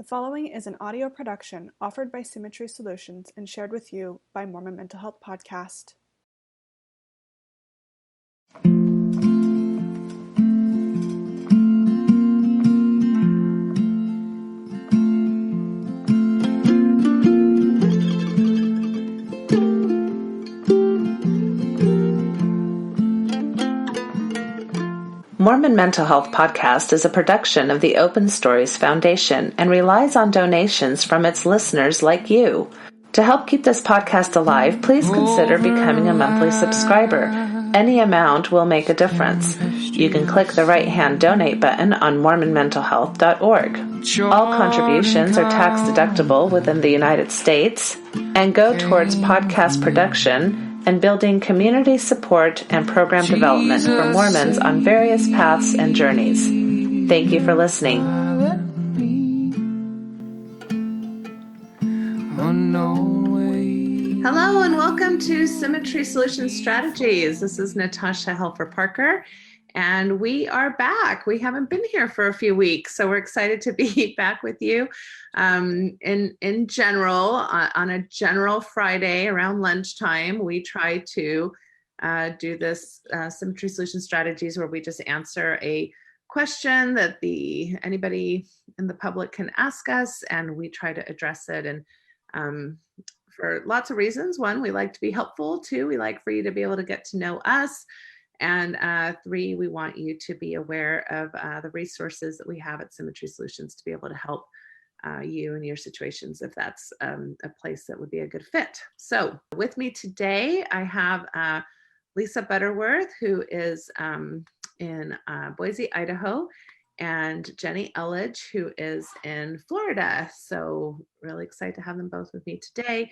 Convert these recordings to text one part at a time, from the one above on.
The following is an audio production offered by Symmetry Solutions and shared with you by Mormon Mental Health Podcast. Mormon Mental Health Podcast is a production of the Open Stories Foundation and relies on donations from its listeners like you. To help keep this podcast alive, please consider becoming a monthly subscriber. Any amount will make a difference. You can click the right-hand donate button on mormonmentalhealth.org. All contributions are tax-deductible within the United States and go towards podcast production and building community support and program development for Mormons on various paths and journeys. Thank you for listening. Hello and welcome to Symmetry Solutions Strategies. This is Natasha Helfer Parker, and we are back. We haven't been here for a few weeks, so we're excited to be back with you. In general, on a general Friday around lunchtime, we try to do this Symmetry Solution Strategies where we just answer a question that anybody in the public can ask us, and we try to address it. And for lots of reasons. One, we like to be helpful. Two, we like for you to be able to get to know us. And three, we want you to be aware of the resources that we have at Symmetry Solutions to be able to help you in your situations if that's a place that would be a good fit. So with me today, I have Lisa Butterworth, who is in Boise, Idaho, and Jenny Elledge, who is in Florida. So really excited to have them both with me today.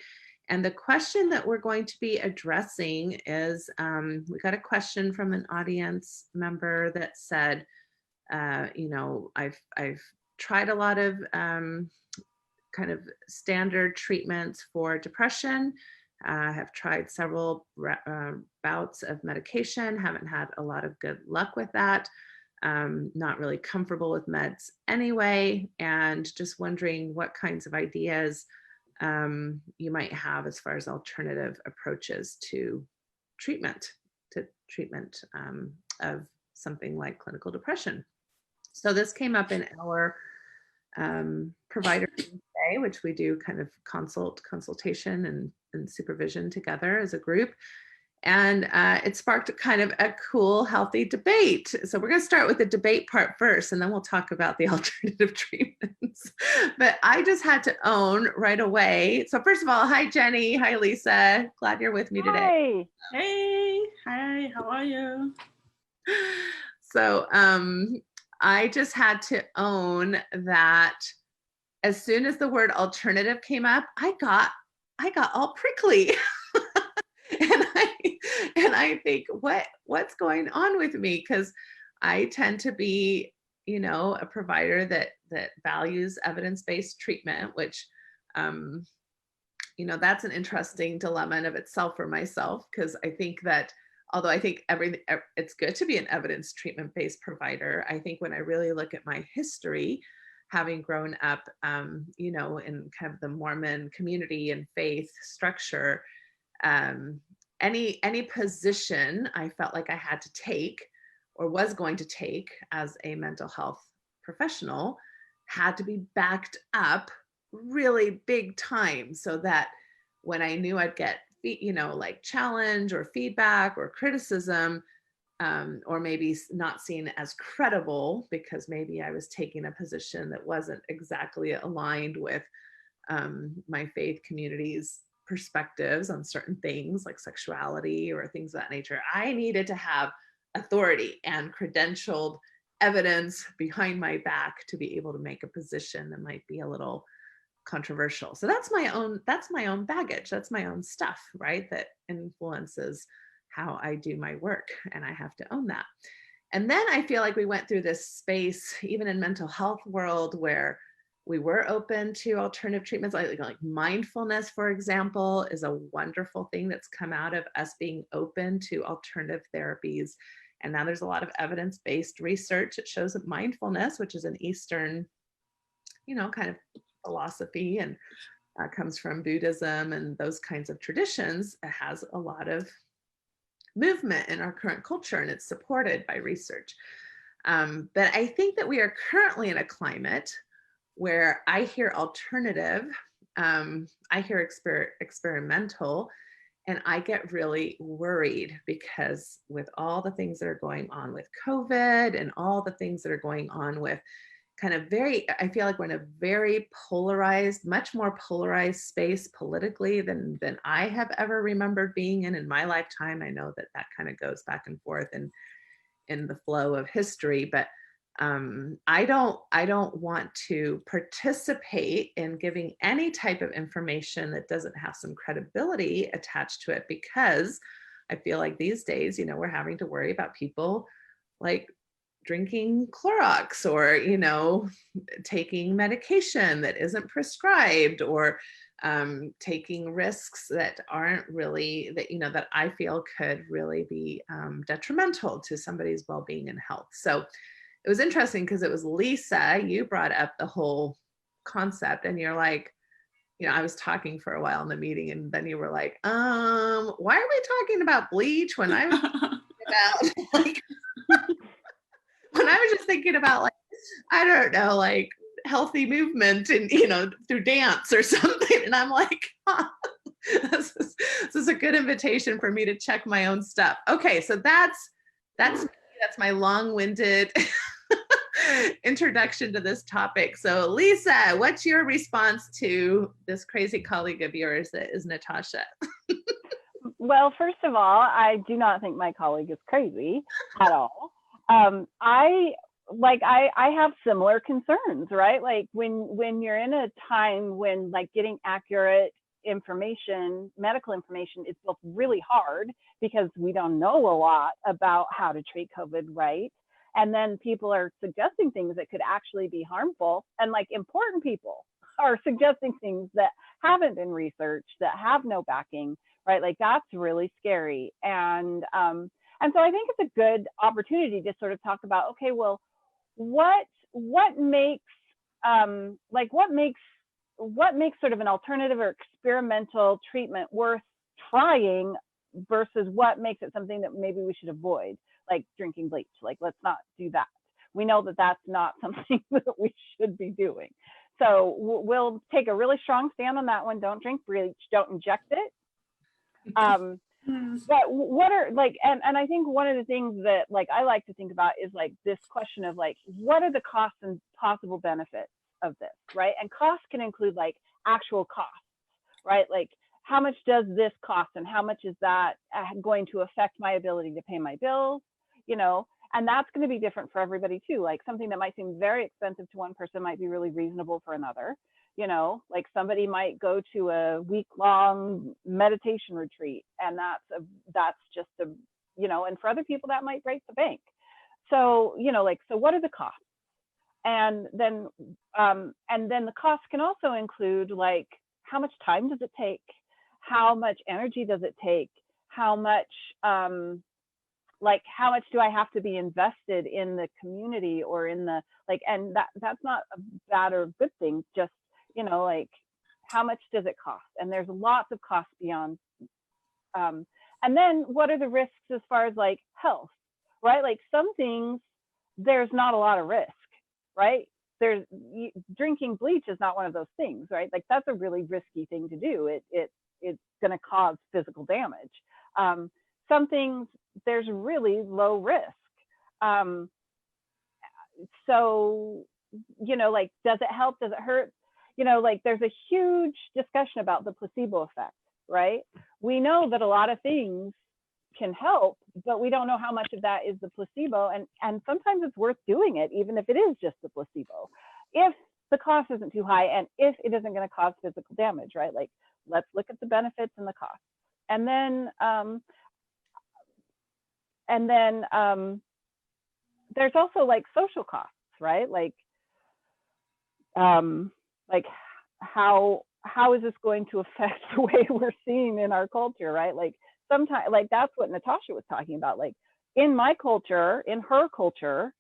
And the question that we're going to be addressing is, we got a question from an audience member that said, I've tried a lot of kind of standard treatments for depression. I have tried several bouts of medication, haven't had a lot of good luck with that. Not really comfortable with meds anyway, and just wondering what kinds of ideas you might have as far as alternative approaches to treatment of something like clinical depression. So this came up in our provider today, which we do kind of consultation and supervision together as a group. And it sparked kind of a cool, healthy debate. So we're going to start with the debate part first, and then we'll talk about the alternative treatments. But I just had to own right away. So first of all, hi, Jenny. Hi, Lisa. Glad you're with me today. Hi. Hey. Hi. How are you? So I just had to own that as soon as the word alternative came up, I got all prickly. And I think, what's going on with me? Because I tend to be, a provider that values evidence-based treatment, which, that's an interesting dilemma in of itself for myself. Because I think that, although I think it's good to be an evidence treatment-based provider, I think when I really look at my history, having grown up, in kind of the Mormon community and faith structure, any position I felt like I had to take or was going to take as a mental health professional had to be backed up really big time, so that when I knew I'd get, like challenge or feedback or criticism, or maybe not seen as credible because maybe I was taking a position that wasn't exactly aligned with my faith community's perspectives on certain things like sexuality or things of that nature. I needed to have authority and credentialed evidence behind my back to be able to make a position that might be a little controversial. So that's my own baggage. That's my own stuff, right? That influences how I do my work, and I have to own that. And then I feel like we went through this space, even in mental health world, where we were open to alternative treatments, like mindfulness, for example, is a wonderful thing that's come out of us being open to alternative therapies. And now there's a lot of evidence-based research that shows that mindfulness, which is an Eastern kind of philosophy and comes from Buddhism and those kinds of traditions, it has a lot of movement in our current culture, and it's supported by research. But I think that we are currently in a climate where I hear alternative, I hear experimental, and I get really worried because with all the things that are going on with COVID and all the things that are going on with I feel like we're in a very polarized, much more polarized space politically than I have ever remembered being in my lifetime. I know that kind of goes back and forth in the flow of history, but I don't want to participate in giving any type of information that doesn't have some credibility attached to it, because I feel like these days, we're having to worry about people like drinking Clorox or, taking medication that isn't prescribed, or taking risks that aren't really, that I feel could really be detrimental to somebody's well-being and health. So it was interesting because it was Lisa, you brought up the whole concept, and you're like, I was talking for a while in the meeting, and then you were like, why are we talking about bleach when I was about like, when I was just thinking about like, I don't know, like healthy movement and, through dance or something. And I'm like, this is a good invitation for me to check my own stuff. Okay. So that's my long-winded introduction to this topic. So Lisa, what's your response to this crazy colleague of yours that is Natasha? Well, first of all, I do not think my colleague is crazy at all. I have similar concerns, right? Like when you're in a time when like getting accurate information, medical information, is both really hard because we don't know a lot about how to treat COVID, right? And then people are suggesting things that could actually be harmful, and like important people are suggesting things that haven't been researched, that have no backing, right? Like that's really scary. And so I think it's a good opportunity to sort of talk about, okay, well, what makes sort of an alternative or experimental treatment worth trying versus what makes it something that maybe we should avoid, like drinking bleach. Like, let's not do that. We know that that's not something that we should be doing. So we'll take a really strong stand on that one. Don't drink bleach, don't inject it. But what are like, and I think one of the things that like I like to think about is like this question of like, what are the costs and possible benefits of this, right? And costs can include like actual costs, right? Like how much does this cost, and how much is that going to affect my ability to pay my bills, and that's going to be different for everybody too. Like something that might seem very expensive to one person might be really reasonable for another. Like somebody might go to a week-long meditation retreat, and that's just and for other people that might break the bank. So, so what are the costs? And then the costs can also include like, how much time does it take? How much energy does it take? How much do I have to be invested in the community or in the, like, and that's not a bad or good thing, just, like how much does it cost? And there's lots of costs beyond. And then what are the risks as far as like health, right? Like some things, there's not a lot of risk, right? Drinking bleach is not one of those things, right? Like that's a really risky thing to do. It's going to cause physical damage. Some things, there's really low risk. So, like, does it help? Does it hurt? Like there's a huge discussion about the placebo effect, right? We know that a lot of things can help, but we don't know how much of that is the placebo. And sometimes it's worth doing it, even if it is just the placebo, if the cost isn't too high and if it isn't going to cause physical damage, right? Like, let's look at the benefits and the costs. And then there's also like social costs, right? Like how is this going to affect the way we're seen in our culture, right? Like sometimes, like that's what Natasha was talking about. Like in my culture, in her culture,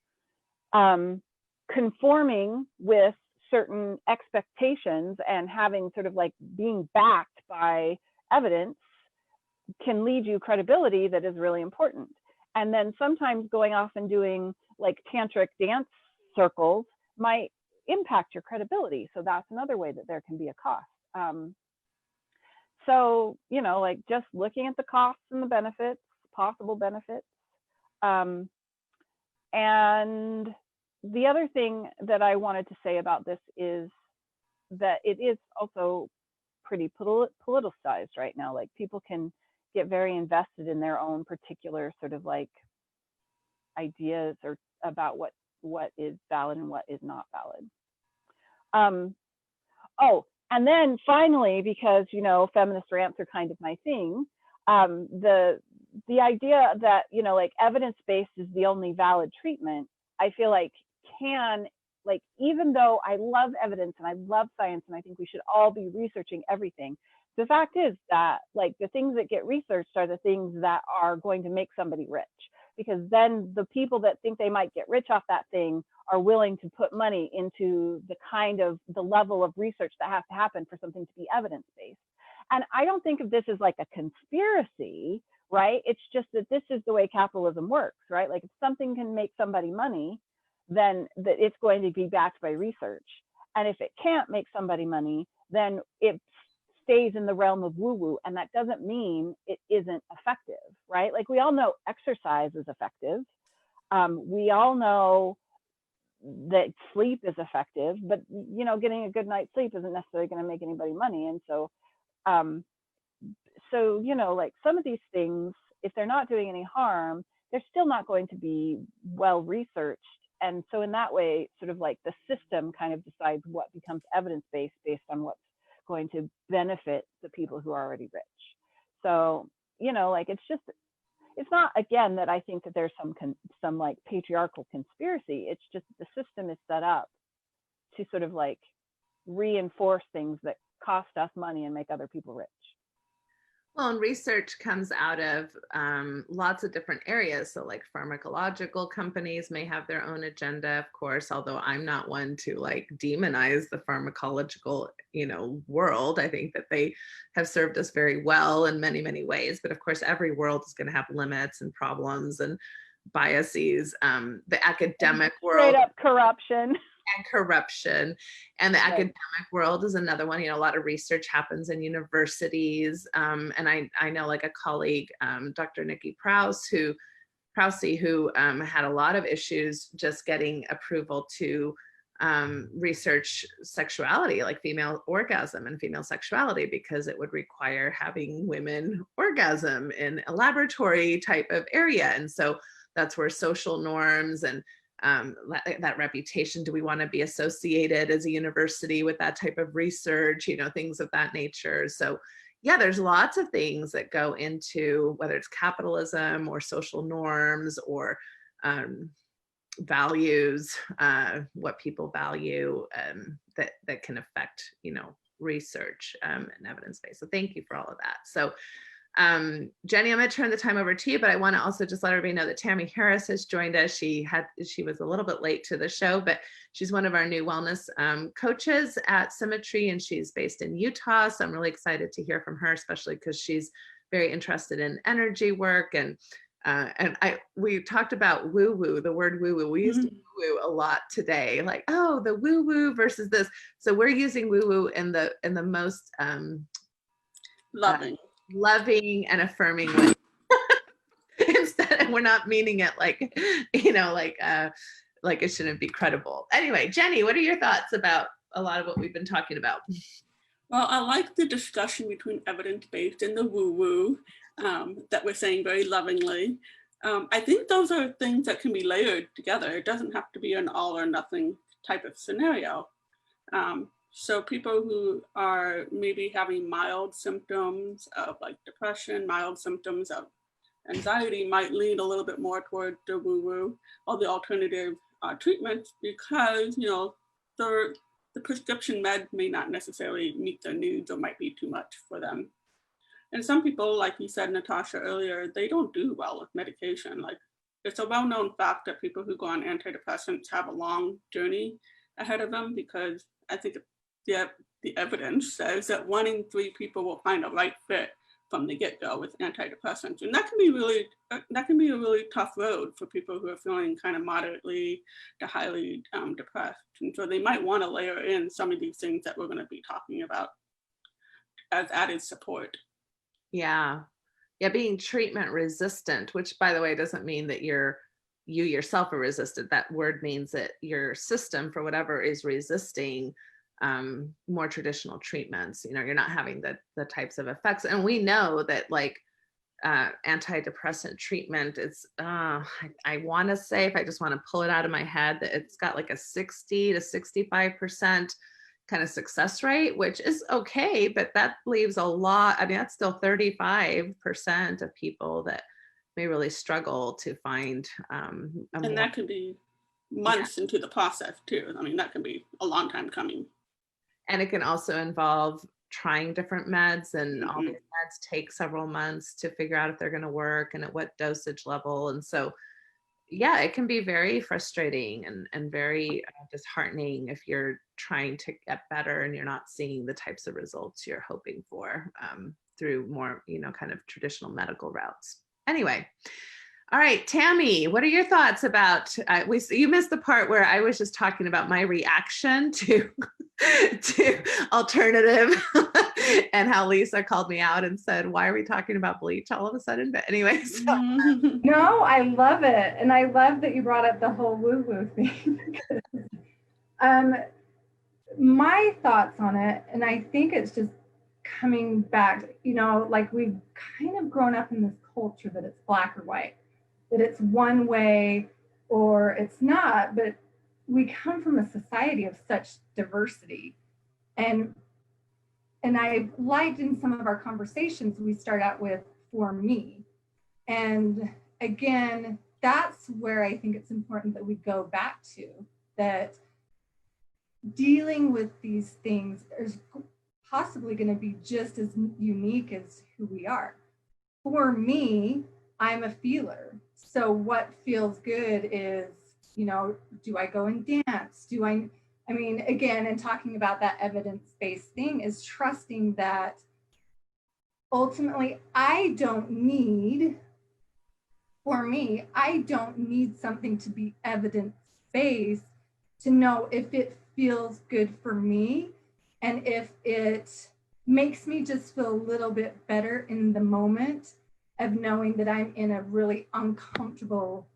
conforming with certain expectations and having sort of like being backed by evidence can lead you credibility that is really important. And then sometimes going off and doing like tantric dance circles might impact your credibility. So that's another way that there can be a cost. So, you know, like just looking at the costs and the benefits, possible benefits. And the other thing that I wanted to say about this is that it is also pretty politicized right now. Like people can get very invested in their own particular sort of like ideas or about what is valid and what is not valid. Oh, and then finally, because, you know, feminist rants are kind of my thing, the idea that, you know, like evidence-based is the only valid treatment, I feel like like, even though I love evidence and I love science and I think we should all be researching everything, the fact is that like the things that get researched are the things that are going to make somebody rich, because then the people that think they might get rich off that thing are willing to put money into the level of research that has to happen for something to be evidence-based. And I don't think of this as like a conspiracy, right? It's just that this is the way capitalism works, right? Like if something can make somebody money, then that it's going to be backed by research. And if it can't make somebody money, then it stays in the realm of woo-woo. And that doesn't mean it isn't effective, right? Like we all know exercise is effective. We all know that sleep is effective, but you know, getting a good night's sleep isn't necessarily going to make anybody money. And so, you know, like some of these things, if they're not doing any harm, they're still not going to be well researched. And so in that way, sort of like the system kind of decides what becomes evidence-based based on what's going to benefit the people who are already rich. So, you know, like it's not, again, that I think that there's some like patriarchal conspiracy. It's just the system is set up to sort of like reinforce things that cost us money and make other people rich. Well, and research comes out of lots of different areas. So like pharmacological companies may have their own agenda, of course, although I'm not one to like demonize the pharmacological, you know, world. I think that they have served us very well in many, many ways. But of course, every world is going to have limits and problems and biases. The academic world. Straight up corruption. And corruption. And the academic world is another one. You know, a lot of research happens in universities. And I know like a colleague, Dr. Nikki Prause, who had a lot of issues just getting approval to research sexuality, like female orgasm and female sexuality, because it would require having women orgasm in a laboratory type of area. And so that's where social norms and that reputation, do we want to be associated as a university with that type of research, you know, things of that nature. So yeah, there's lots of things that go into whether it's capitalism or social norms or values, what people value, that can affect, you know, research and evidence-based. So thank you for all of that. So Jenny, I'm going to turn the time over to you, but I want to also just let everybody know that Tami Harris has joined us. She was a little bit late to the show, but she's one of our new wellness coaches at Symmetry, and she's based in Utah. So I'm really excited to hear from her, especially because she's very interested in energy work. And we talked about woo-woo, the word woo-woo. We used woo-woo a lot today, like, oh, the woo-woo versus this. So we're using woo-woo in the most loving and affirming way. Instead, we're not meaning it like, you know, like it shouldn't be credible. Anyway, Jenny, what are your thoughts about a lot of what we've been talking about? Well, I like the discussion between evidence-based and the woo-woo that we're saying very lovingly. I think those are things that can be layered together. It doesn't have to be an all or nothing type of scenario. So people who are maybe having mild symptoms of like depression, mild symptoms of anxiety might lean a little bit more toward the woo-woo or the alternative treatments, because, you know, the prescription med may not necessarily meet their needs or might be too much for them. And some people, like you said, Natasha, earlier, they don't do well with medication. Like, it's a well-known fact that people who go on antidepressants have a long journey ahead of them, because I think the evidence says that 1 in 3 people will find a right fit from the get-go with antidepressants. And that can be a really tough road for people who are feeling kind of moderately to highly depressed. And so they might want to layer in some of these things that we're going to be talking about as added support. Yeah. Yeah, being treatment resistant, which by the way doesn't mean that you yourself are resistant. That word means that your system, for whatever, is resisting more traditional treatments. You're not having the types of effects. And we know that like antidepressant treatment is, I want to say, if I just want to pull it out of my head, that it's got like a 60 to 65% kind of success rate, which is okay, but that leaves a lot. I mean, that's still 35% of people that may really struggle to find and that could be months into the process too. I mean, that can be a long time coming. And it can also involve trying different meds, and all these meds take several months to figure out if they're going to work and at what dosage level. And so, yeah, it can be very frustrating and very disheartening if you're trying to get better and you're not seeing the types of results you're hoping for through more, kind of traditional medical routes. Anyway. All right, Tami, what are your thoughts about, you missed the part where I was just talking about my reaction to alternative and how Lisa called me out and said, why are we talking about bleach all of a sudden? But anyway. So. No, I love it. And I love that you brought up the whole woo-woo thing. My thoughts on it, and I think it's just coming back, like we've kind of grown up in this culture that it's black or white, that it's one way or it's not, but we come from a society of such diversity. And I liked in some of our conversations, we start out with for me. And again, that's where I think it's important that we go back to, that dealing with these things is possibly going to be just as unique as who we are. For me, I'm a feeler. So what feels good is, do I go and dance? I mean, again, and talking about that evidence-based thing is trusting that ultimately I don't need something to be evidence-based to know if it feels good for me and if it makes me just feel a little bit better in the moment of knowing that I'm in a really uncomfortable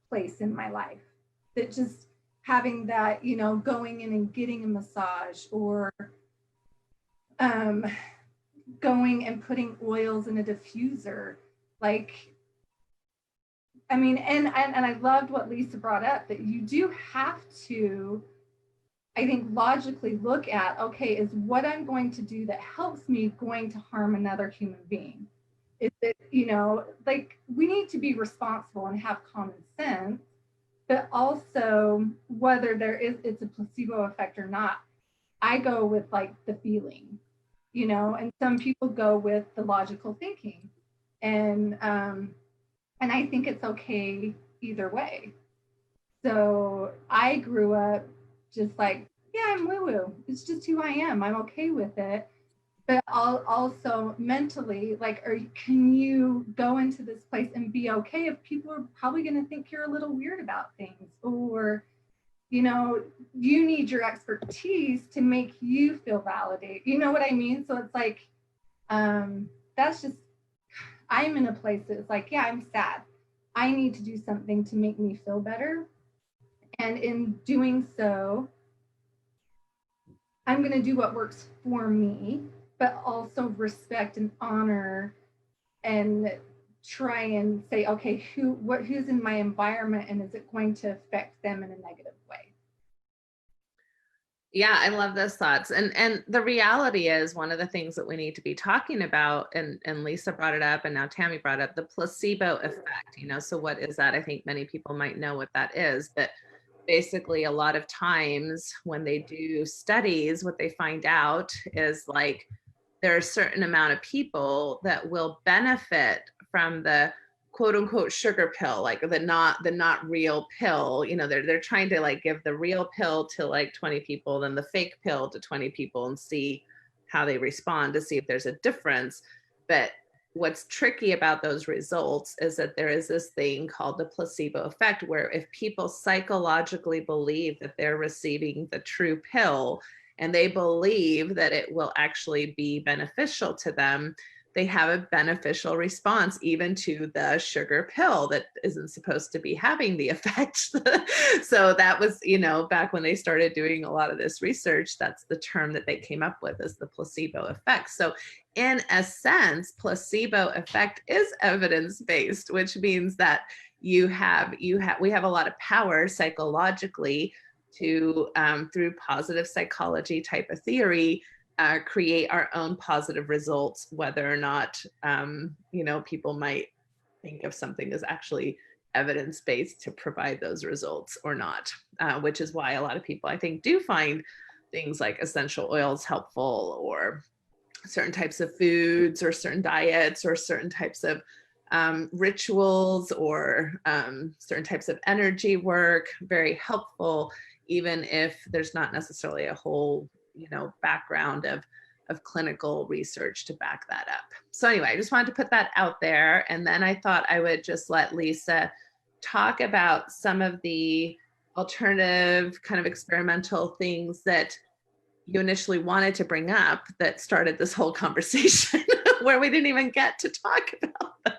place in my life. That just having that, going in and getting a massage or going and putting oils in a diffuser. Like, I mean, and I loved what Lisa brought up, that you do have to, I think, logically look at, okay, is what I'm going to do that helps me going to harm another human being? Is it, like, we need to be responsible and have common sense, but also whether it's a placebo effect or not, I go with like the feeling, and some people go with the logical thinking. And I think it's okay either way. So I grew up just like, yeah, I'm woo-woo. It's just who I am. I'm okay with it. But also mentally, like, can you go into this place and be okay if people are probably going to think you're a little weird about things? Or, you need your expertise to make you feel validated. You know what I mean? So it's like, that's just, I'm in a place that's like, yeah, I'm sad. I need to do something to make me feel better. And in doing so, I'm going to do what works for me, but also respect and honor and try and say, okay, who's in my environment and is it going to affect them in a negative way? Yeah, I love those thoughts. And the reality is, one of the things that we need to be talking about, and Lisa brought it up and now Tami brought up, the placebo effect, so what is that? I think many people might know what that is, but basically a lot of times when they do studies, what they find out is like, there are a certain amount of people that will benefit from the quote unquote sugar pill, like the not real pill. They're trying to like give the real pill to like 20 people, then the fake pill to 20 people and see how they respond to see if there's a difference. But what's tricky about those results is that there is this thing called the placebo effect, where if people psychologically believe that they're receiving the true pill and they believe that it will actually be beneficial to them, they have a beneficial response even to the sugar pill that isn't supposed to be having the effect. So that was, back when they started doing a lot of this research, that's the term that they came up with, is the placebo effect. So in a sense, placebo effect is evidence-based, which means that we have a lot of power psychologically to, through positive psychology type of theory, create our own positive results, whether or not, people might think of something as actually evidence-based to provide those results or not, which is why a lot of people, I think, do find things like essential oils helpful, or certain types of foods or certain diets or certain types of rituals or certain types of energy work very helpful, even if there's not necessarily a whole background of clinical research to back that up. So anyway, I just wanted to put that out there. And then I thought I would just let Lisa talk about some of the alternative kind of experimental things that you initially wanted to bring up that started this whole conversation where we didn't even get to talk about them.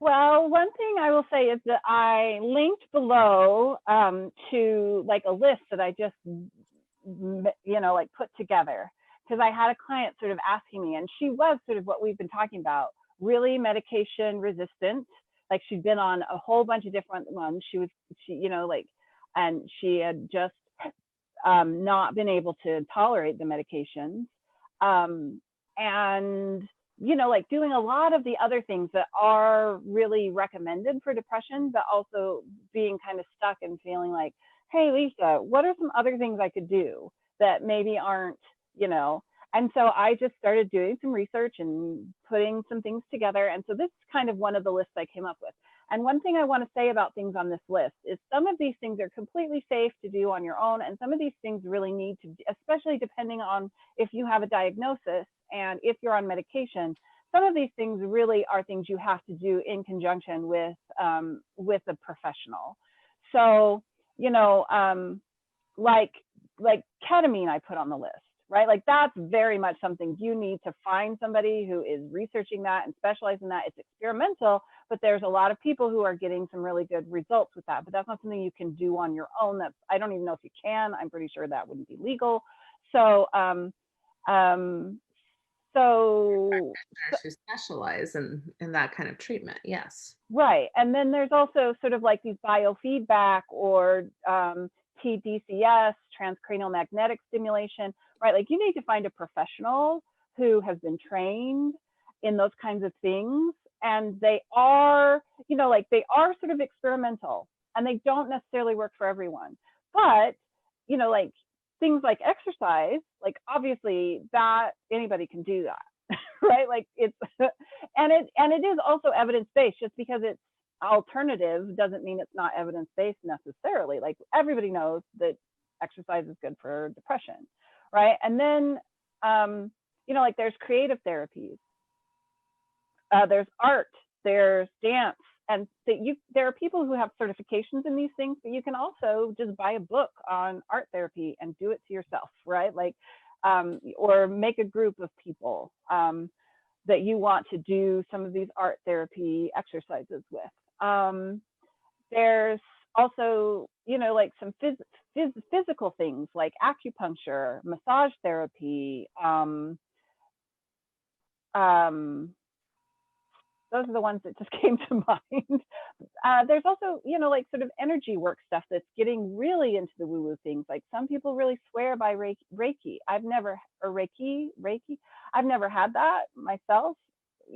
Well, one thing I will say is that I linked below to like a list that I just, put together, because I had a client sort of asking me, and she was sort of what we've been talking about, really medication resistant. Like she'd been on a whole bunch of different ones. And she had just not been able to tolerate the medications. And doing a lot of the other things that are really recommended for depression, but also being kind of stuck and feeling like, hey, Lisa, what are some other things I could do that maybe aren't, and so I just started doing some research and putting some things together. And so this is kind of one of the lists I came up with. And one thing I want to say about things on this list is some of these things are completely safe to do on your own. And some of these things really need to, especially depending on if you have a diagnosis and if you're on medication, some of these things really are things you have to do in conjunction with a professional. So, like ketamine I put on the list, right? Like that's very much something you need to find somebody who is researching that and specializing in that. It's experimental, but there's a lot of people who are getting some really good results with that, but that's not something you can do on your own. I don't even know if you can. I'm pretty sure that wouldn't be legal. So, who specialize in that kind of treatment. Yes. Right. And then there's also sort of like these biofeedback or TDCS, transcranial magnetic stimulation, right? Like you need to find a professional who has been trained in those kinds of things. And they are, they are sort of experimental and they don't necessarily work for everyone. But, things like exercise, like obviously that anybody can do that, right? Like it's, and it is also evidence-based. Just because it's alternative doesn't mean it's not evidence-based necessarily. Like everybody knows that exercise is good for depression, right? And then, like there's creative therapies, there's art, there's dance, and there are people who have certifications in these things, but you can also just buy a book on art therapy and do it to yourself, right? Like, or make a group of people that you want to do some of these art therapy exercises with. There's also, like some physical things like acupuncture, massage therapy. Those are the ones that just came to mind. There's also, like sort of energy work stuff that's getting really into the woo-woo things. Like some people really swear by Reiki. I've never had that myself.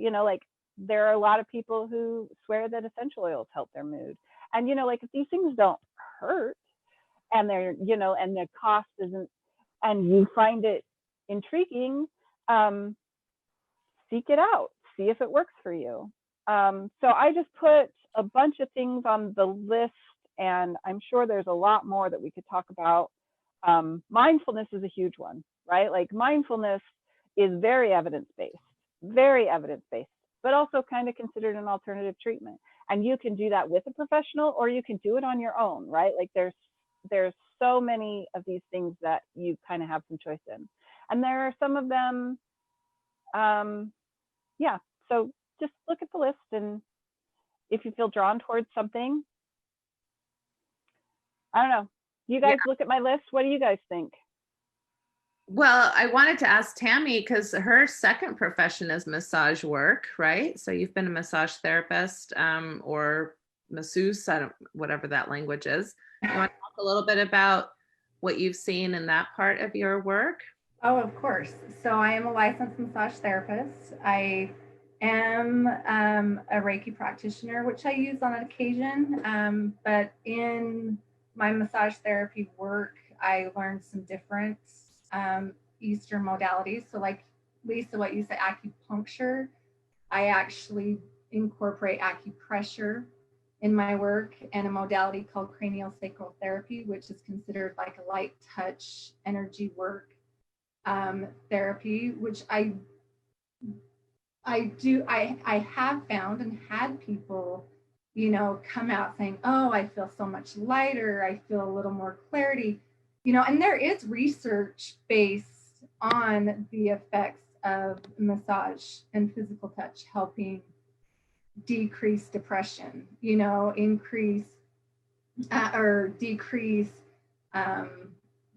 Like there are a lot of people who swear that essential oils help their mood. And, like if these things don't hurt and they're, and the cost isn't, and you find it intriguing, seek it out. see if it works for you. So I just put a bunch of things on the list, and I'm sure there's a lot more that we could talk about. Mindfulness is a huge one, right? Like mindfulness is very evidence-based, but also kind of considered an alternative treatment. And you can do that with a professional, or you can do it on your own, right? Like there's so many of these things that you kind of have some choice in. And there are some of them, yeah. So just look at the list, and if you feel drawn towards something, I don't know. You guys look at my list. What do you guys think? Well, I wanted to ask Tami, because her second profession is massage work, right? So you've been a massage therapist, or masseuse, whatever that language is. You want to talk a little bit about what you've seen in that part of your work? Oh, of course. So I am a licensed massage therapist. I am a Reiki practitioner, which I use on occasion. But in my massage therapy work, I learned some different Eastern modalities. So like Lisa, what you said, acupuncture, I actually incorporate acupressure in my work, and a modality called craniosacral therapy, which is considered like a light touch energy work therapy, which I have found and had people, come out saying, oh, I feel so much lighter, I feel a little more clarity, and there is research based on the effects of massage and physical touch helping decrease depression, increase or decrease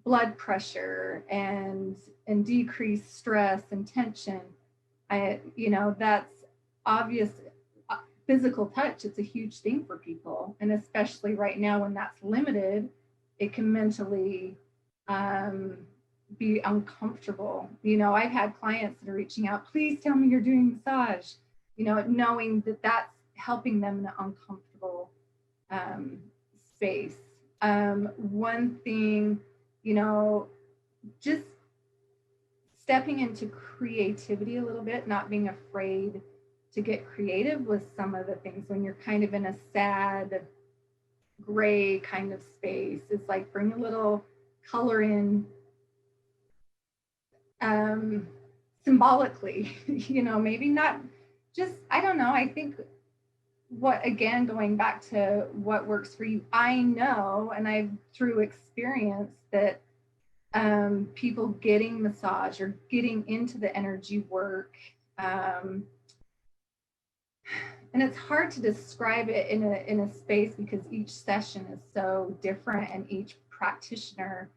blood pressure and decrease stress and tension. That's obvious. Physical touch, it's a huge thing for people, and especially right now when that's limited, it can mentally be uncomfortable. I've had clients that are reaching out, please tell me you're doing massage, knowing that that's helping them in an uncomfortable space. One thing, just stepping into creativity a little bit, not being afraid to get creative with some of the things when you're kind of in a sad, gray kind of space. It's like bring a little color in symbolically, maybe not just, I don't know. I think going back to what works for you, I know, and I've through experience that people getting massage or getting into the energy work, and it's hard to describe it in a space because each session is so different and each practitioner,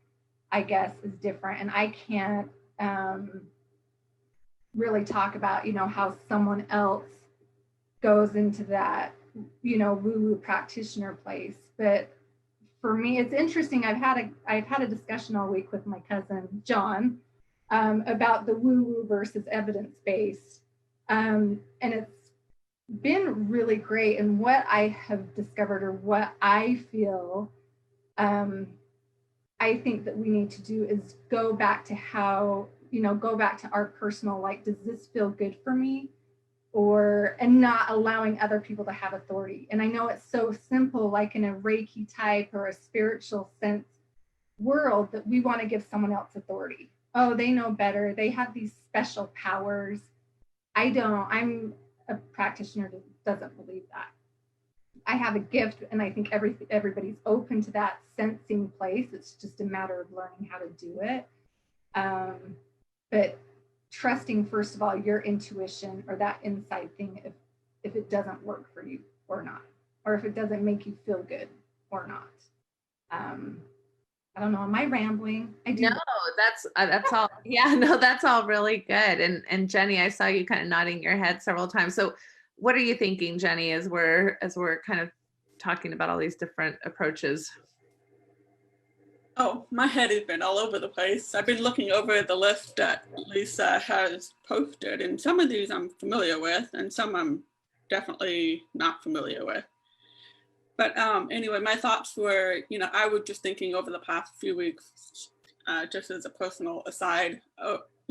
I guess, is different. And I can't really talk about, how someone else goes into that, woo-woo practitioner place. But for me, it's interesting. I've had a discussion all week with my cousin, John, about the woo-woo versus evidence-based. And it's been really great. And what I have discovered, or what I feel, I think that we need to do is go back to our personal, like, does this feel good for me? And not allowing other people to have authority. And I know it's so simple, like in a Reiki type or a spiritual sense world, that we want to give someone else authority. Oh, they know better. They have these special powers. I don't. I'm a practitioner that doesn't believe that. I have a gift, and I think everybody's open to that sensing place. It's just a matter of learning how to do it. But trusting, first of all, your intuition or that inside thing, if it doesn't work for you or not, or if it doesn't make you feel good or not. I don't know. Am I rambling? I do. No, that's all. Yeah, no, that's all really good. And Jenny, I saw you kind of nodding your head several times. So what are you thinking, Jenny, as we're kind of talking about all these different approaches? Oh, my head has been all over the place. I've been looking over the list that Lisa has posted, and some of these I'm familiar with, and some I'm definitely not familiar with. But anyway, my thoughts were, I was just thinking over the past few weeks, just as a personal aside,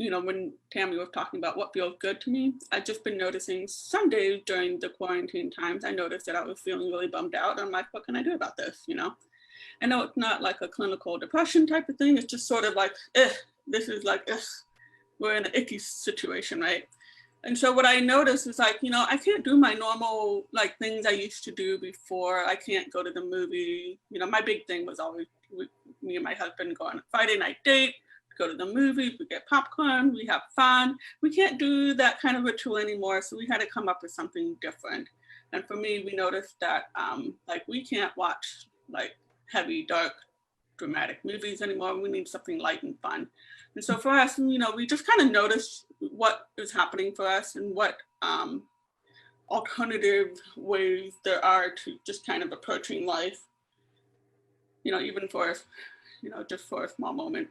when Tami was talking about what feels good to me, I've just been noticing some days during the quarantine times, I noticed that I was feeling really bummed out. I'm like, what can I do about this? I know it's not like a clinical depression type of thing. It's just sort of like, this is like, we're in an icky situation, right? And so what I noticed is like, I can't do my normal like things I used to do before. I can't go to the movie. My big thing was always me and my husband go on a Friday night date, go to the movies, we get popcorn, we have fun. We can't do that kind of ritual anymore. So we had to come up with something different. And for me, we noticed that like we can't watch like heavy, dark, dramatic movies anymore. We need something light and fun. And so for us, we just kind of noticed what is happening for us and what alternative ways there are to just kind of approaching life, even for, just for a small moment.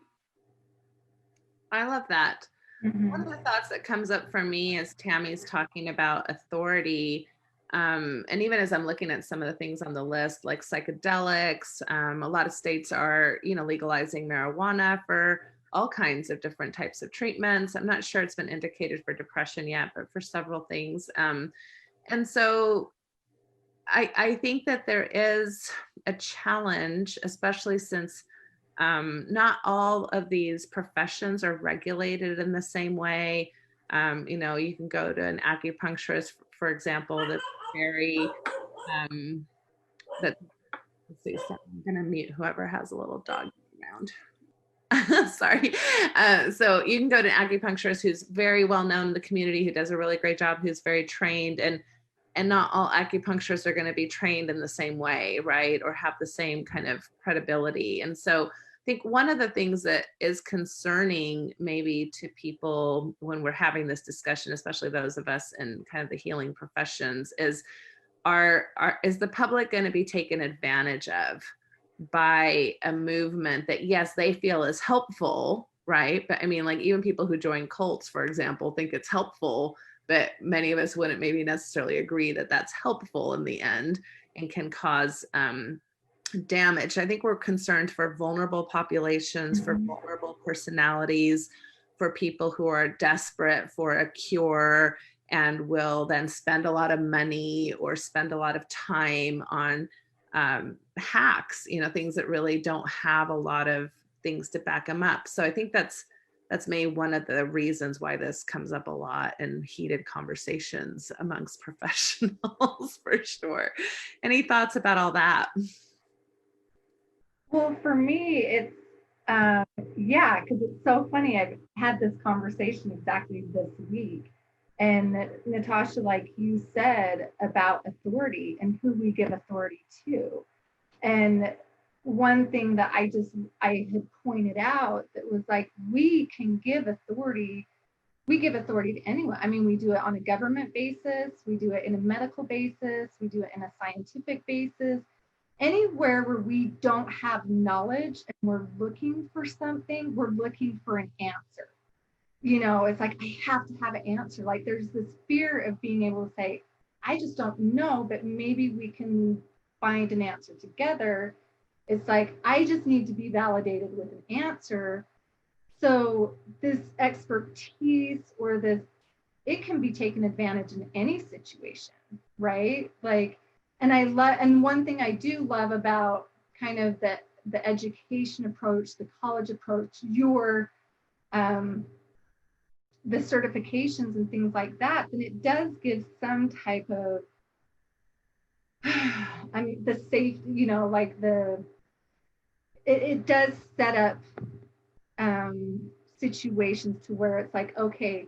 I love that. Mhm. One of the thoughts that comes up for me as Tami's talking about authority, and even as I'm looking at some of the things on the list, like psychedelics, a lot of states are, legalizing marijuana for all kinds of different types of treatments. I'm not sure it's been indicated for depression yet, but for several things. And so I think that there is a challenge, especially since not all of these professions are regulated in the same way. You can go to an acupuncturist, for example, that's very, let's see, so I'm gonna mute whoever has a little dog around. Sorry. So you can go to an acupuncturist who's very well known in the community, who does a really great job, who's very trained, and not all acupuncturists are going to be trained in the same way, right? Or have the same kind of credibility. And so I think one of the things that is concerning maybe to people when we're having this discussion, especially those of us in kind of the healing professions, is is the public going to be taken advantage of by a movement that, yes, they feel is helpful, right? But I mean, like even people who join cults, for example, think it's helpful, but many of us wouldn't maybe necessarily agree that that's helpful in the end and can cause damage. I think we're concerned for vulnerable populations, for vulnerable personalities, for people who are desperate for a cure and will then spend a lot of money or spend a lot of time on hacks, things that really don't have a lot of things to back them up. So I think that's maybe one of the reasons why this comes up a lot in heated conversations amongst professionals, for sure. Any thoughts about all that? Well, for me, it's, because it's so funny. I've had this conversation exactly this week. And Natasha, like you said about authority and who we give authority to. And one thing that I had pointed out that was like, we can give authority. We give authority to anyone. I mean, we do it on a government basis. We do it in a medical basis. We do it in a scientific basis. Anywhere where we don't have knowledge and we're looking for something, we're looking for an answer. It's like, I have to have an answer. Like there's this fear of being able to say, I just don't know, but maybe we can find an answer together. It's like, I just need to be validated with an answer. So this expertise or this, it can be taken advantage in any situation, right? Like, and one thing I do love about kind of the education approach, the college approach, the certifications and things like that, then it does give some type of, the safety, it does set up situations to where it's like, okay,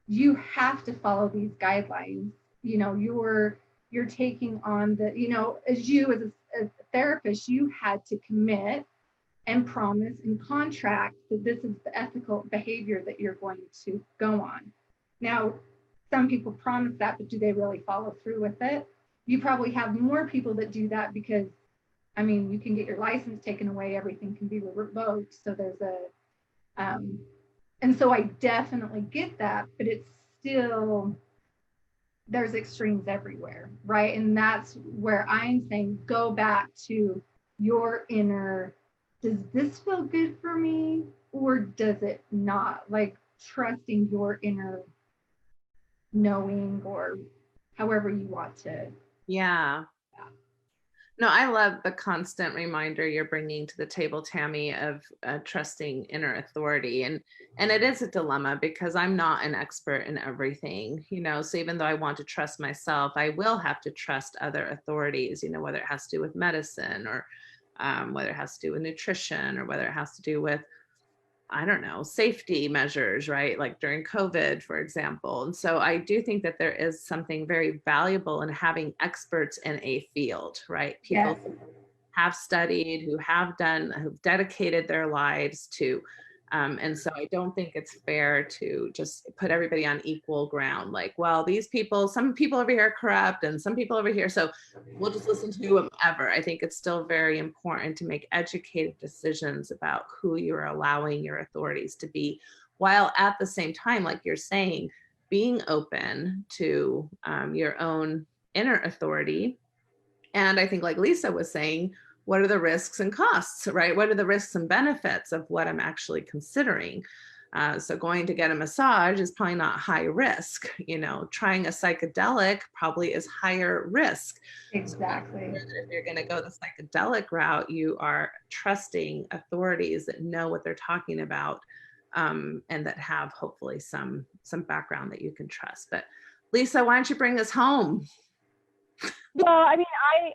you have to follow these guidelines. You're taking on as a therapist, you had to commit and promise and contract that this is the ethical behavior that you're going to go on. Now, some people promise that, but do they really follow through with it? You probably have more people that do that because, you can get your license taken away, everything can be revoked. So and so I definitely get that, but it's still, there's extremes everywhere, right? And that's where I'm saying, go back to your inner, does this feel good for me or does it not? Like, trusting your inner knowing, or however you want to. Yeah. No, I love the constant reminder you're bringing to the table, Tami, of trusting inner authority. And it is a dilemma because I'm not an expert in everything, so even though I want to trust myself, I will have to trust other authorities, whether it has to do with medicine, or whether it has to do with nutrition, or whether it has to do with, I don't know, safety measures, right? Like during COVID, for example. And so I do think that there is something very valuable in having experts in a field, right? People Yes. have studied, who've dedicated their lives to, and so I don't think it's fair to just put everybody on equal ground. Like, well, some people over here are corrupt and some people over here, so we'll just listen to whomever. I think it's still very important to make educated decisions about who you're allowing your authorities to be, while at the same time, like you're saying, being open to your own inner authority. And I think, like Lisa was saying, what are the risks and costs, right? What are the risks and benefits of what I'm actually considering? So going to get a massage is probably not high risk. Trying a psychedelic probably is higher risk. Exactly. So if you're going to go the psychedelic route, you are trusting authorities that know what they're talking about, and that have hopefully some background that you can trust. But Lisa, why don't you bring us home? Well, I mean,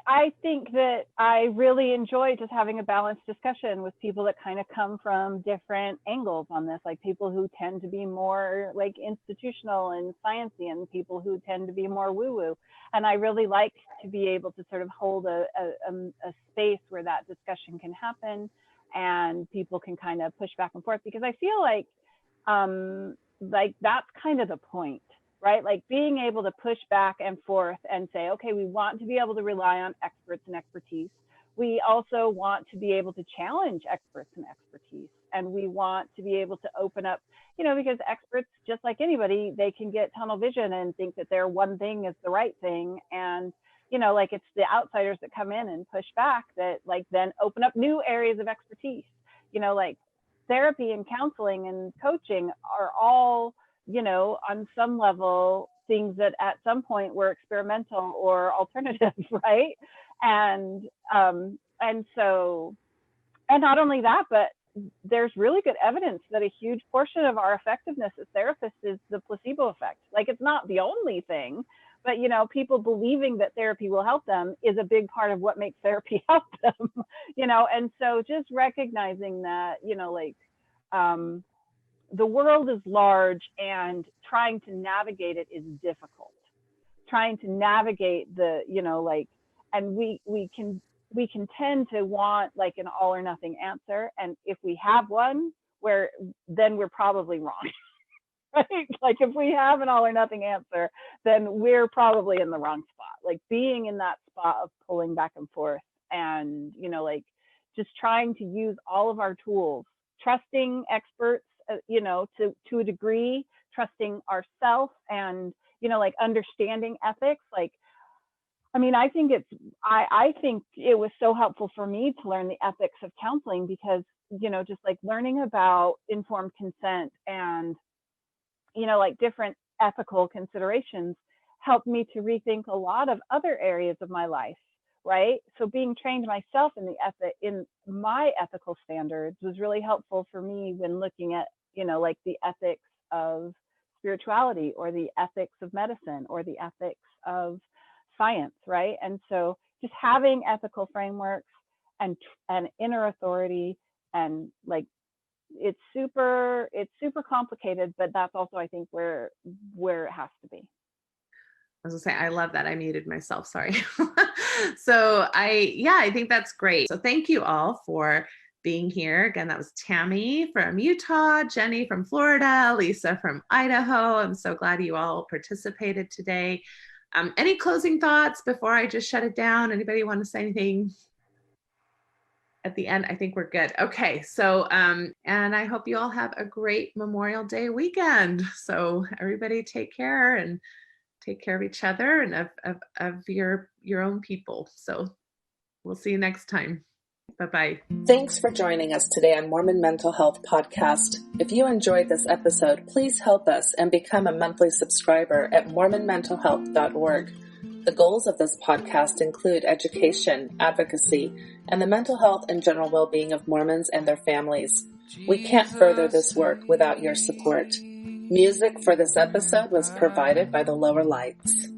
I think that I really enjoy just having a balanced discussion with people that kind of come from different angles on this, like people who tend to be more like institutional and sciencey, and people who tend to be more woo-woo. And I really like to be able to sort of hold a space where that discussion can happen and people can kind of push back and forth, because I feel like that's kind of the point. Right? Like being able to push back and forth and say, okay, we want to be able to rely on experts and expertise. We also want to be able to challenge experts and expertise. And we want to be able to open up, because experts, just like anybody, they can get tunnel vision and think that their one thing is the right thing. And, like it's the outsiders that come in and push back that like then open up new areas of expertise. Like therapy and counseling and coaching are all, on some level, things that at some point were experimental or alternative, right? And so, and not only that, but there's really good evidence that a huge portion of our effectiveness as therapists is the placebo effect. Like it's not the only thing, but people believing that therapy will help them is a big part of what makes therapy help them, and so just recognizing that, the world is large and trying to navigate it is difficult. Trying to navigate the, and we can tend to want like an all or nothing answer. And if we have one, then we're probably wrong. Right? Like if we have an all or nothing answer, then we're probably in the wrong spot. Like being in that spot of pulling back and forth and, just trying to use all of our tools, trusting experts, to a degree, trusting ourselves and, understanding ethics. Like, I mean, I think it was so helpful for me to learn the ethics of counseling because, just like learning about informed consent and, like different ethical considerations helped me to rethink a lot of other areas of my life. Right. So being trained myself in my ethical standards was really helpful for me when looking at, like the ethics of spirituality or the ethics of medicine or the ethics of science. Right. And so just having ethical frameworks and inner authority and like, it's super complicated, but that's also, I think, where it has to be. I was gonna say, I love that. I muted myself, sorry. So I think that's great. So thank you all for being here. Again, that was Tami from Utah, Jenny from Florida, Lisa from Idaho. I'm so glad you all participated today. Any closing thoughts before I just shut it down? Anybody want to say anything at the end? I think we're good. Okay. So, and I hope you all have a great Memorial Day weekend. So everybody take care and take care of each other and of your own people. So we'll see you next time. Bye-bye. Thanks for joining us today on Mormon Mental Health Podcast. If you enjoyed this episode, please help us and become a monthly subscriber at mormonmentalhealth.org. The goals of this podcast include education, advocacy, and the mental health and general well-being of Mormons and their families. We can't further this work without your support. Music for this episode was provided by the Lower Lights.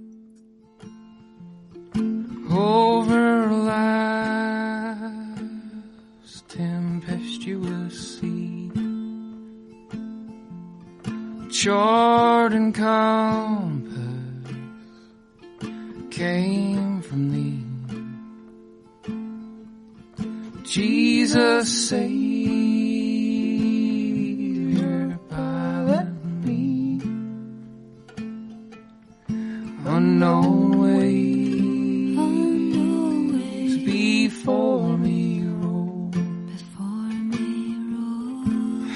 Over life's tempestuous sea, chart and compass came from thee. Jesus, Savior, pilot me. Unknown ways before me roll.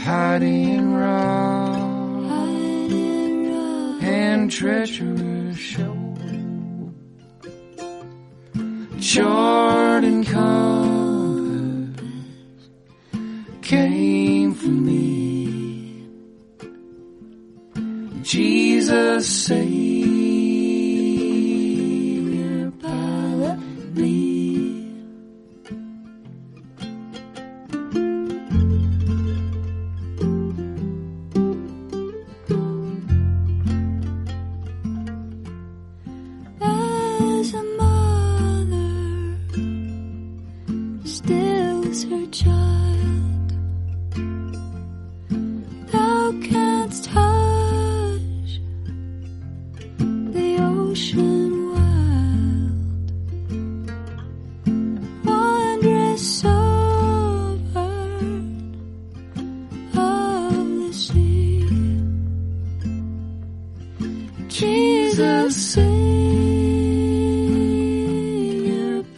Hiding rock and treacherous show. Chart and compass came from thee. Jesus, Savior, pilot me. As a mother stills her child, thou canst hush the ocean wild, wondrous sovereign of the sea. Jesus, Savior,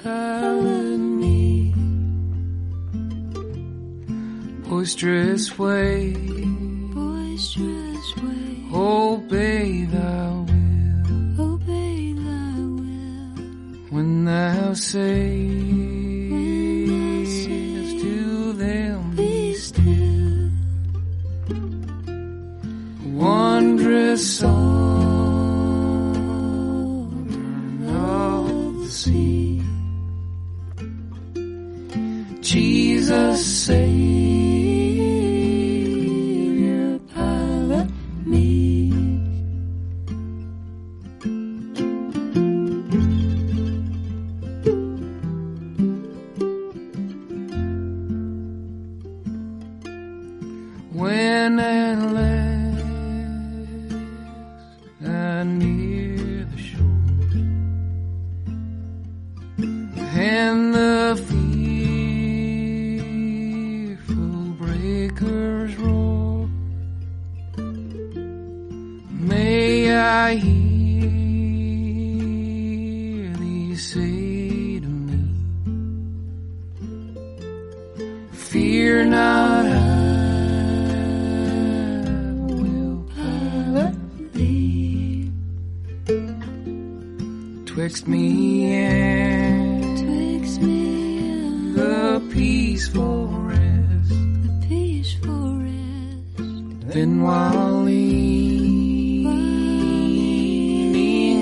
pilot me. Boisterous wave, obey thy will, when thou sayest to them, be still. Wondrous sovereign of the sea. Jesus, Savior, pilot me. When at last I near the shore, and the fearful breakers roar, may I hear thee say to me, fear not, I will pilot thee. Twixt me and the peaceful rest, then while leaning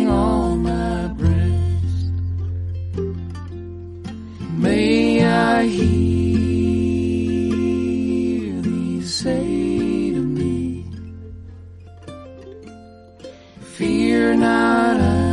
on my breast, may I hear thee say to me, fear not, I